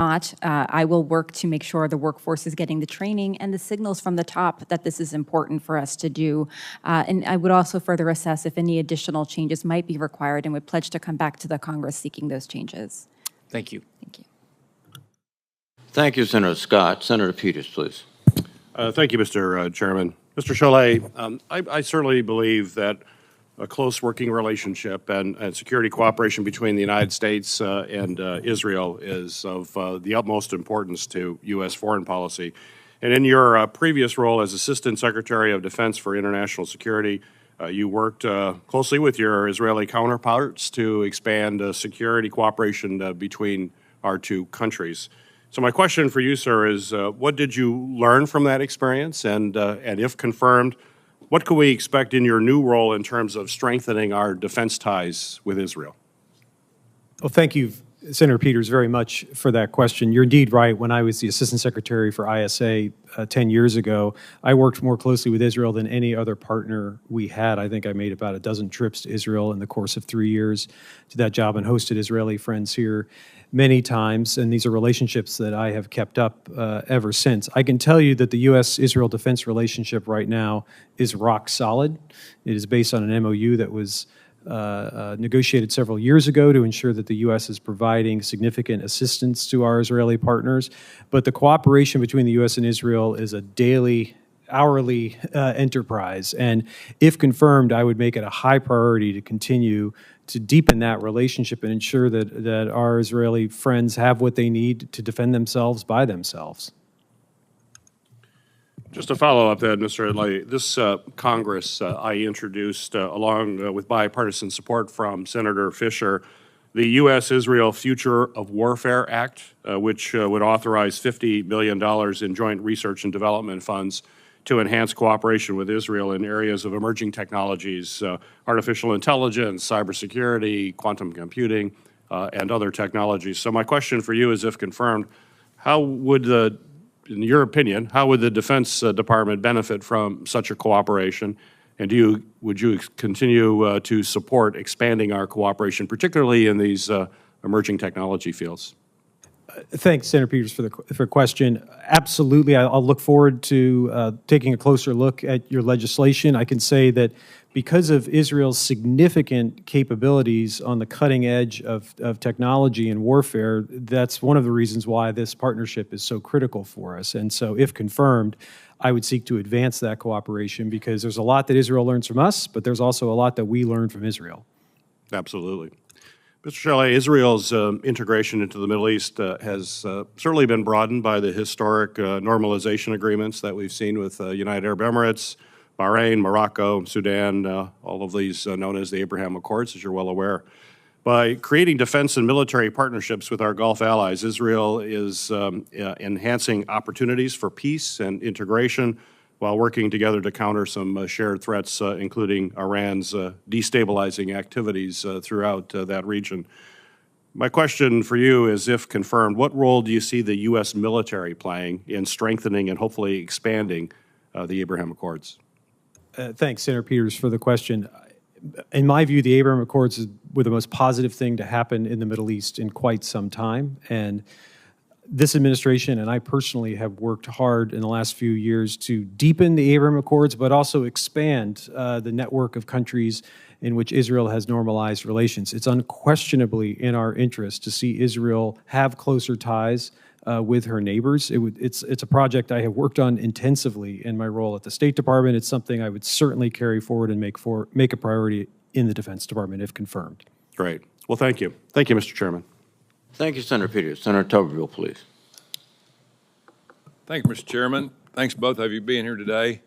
not. I will work to make sure the workforce is getting the training and the signals from the top that this is important for us to do. And I would also further assess if any additional changes might be required and would pledge to come back to the Congress seeking those changes. Thank you. Thank you. Thank you, Senator Scott. Senator Peters, please. Thank you, Mr. Chairman. Mr. Chalet, I certainly believe that a close working relationship and security cooperation between the United States and Israel is of the utmost importance to U.S. foreign policy. And in your previous role as Assistant Secretary of Defense for International Security, you worked closely with your Israeli counterparts to expand security cooperation between our two countries. So my question for you, sir, is what did you learn from that experience? And if confirmed, what can we expect in your new role in terms of strengthening our defense ties with Israel? Well, thank you, Senator Peters, very much for that question. You're indeed right. When I was the Assistant Secretary for ISA 10 years ago, I worked more closely with Israel than any other partner we had. I think I made about a dozen trips to Israel in the course of 3 years to that job and hosted Israeli friends here many times, and these are relationships that I have kept up ever since. I can tell you that the U.S.-Israel defense relationship right now is rock solid. It is based on an MOU that was negotiated several years ago to ensure that the U.S. is providing significant assistance to our Israeli partners. But the cooperation between the U.S. and Israel is a daily, hourly enterprise. And if confirmed, I would make it a high priority to continue to deepen that relationship and ensure that our Israeli friends have what they need to defend themselves by themselves. Just to follow up then, Mr. Adlai, this Congress, I introduced, along with bipartisan support from Senator Fisher, the U.S.-Israel Future of Warfare Act, which would authorize $50 million in joint research and development funds to enhance cooperation with Israel in areas of emerging technologies, artificial intelligence, cybersecurity, quantum computing, and other technologies. So my question for you is, if confirmed, how would in your opinion, how would the Defense Department benefit from such a cooperation? And would you continue to support expanding our cooperation, particularly in these emerging technology fields? Thanks, Senator Peters, for the question. Absolutely, I'll look forward to taking a closer look at your legislation. I can say that because of Israel's significant capabilities on the cutting edge of technology and warfare, that's one of the reasons why this partnership is so critical for us. And so, if confirmed, I would seek to advance that cooperation because there's a lot that Israel learns from us, but there's also a lot that we learn from Israel. Absolutely. Mr. Chalet, Israel's integration into the Middle East has certainly been broadened by the historic normalization agreements that we've seen with United Arab Emirates, Bahrain, Morocco, Sudan, all of these known as the Abraham Accords, as you're well aware. By creating defense and military partnerships with our Gulf allies, Israel is enhancing opportunities for peace and integration while working together to counter some shared threats, including Iran's destabilizing activities throughout that region. My question for you is, if confirmed, what role do you see the U.S. military playing in strengthening and hopefully expanding the Abraham Accords? Thanks, Senator Peters, for the question. In my view, the Abraham Accords were the most positive thing to happen in the Middle East in quite some time. And this administration and I personally have worked hard in the last few years to deepen the Abraham Accords, but also expand the network of countries in which Israel has normalized relations. It's unquestionably in our interest to see Israel have closer ties with her neighbors. It's a project I have worked on intensively in my role at the State Department. It's something I would certainly carry forward and make a priority in the Defense Department if confirmed. Great. Well, thank you. Thank you, Mr. Chairman. Thank you, Senator Peters. Senator Tuberville, please. Thank you, Mr. Chairman. Thanks both of you being here today.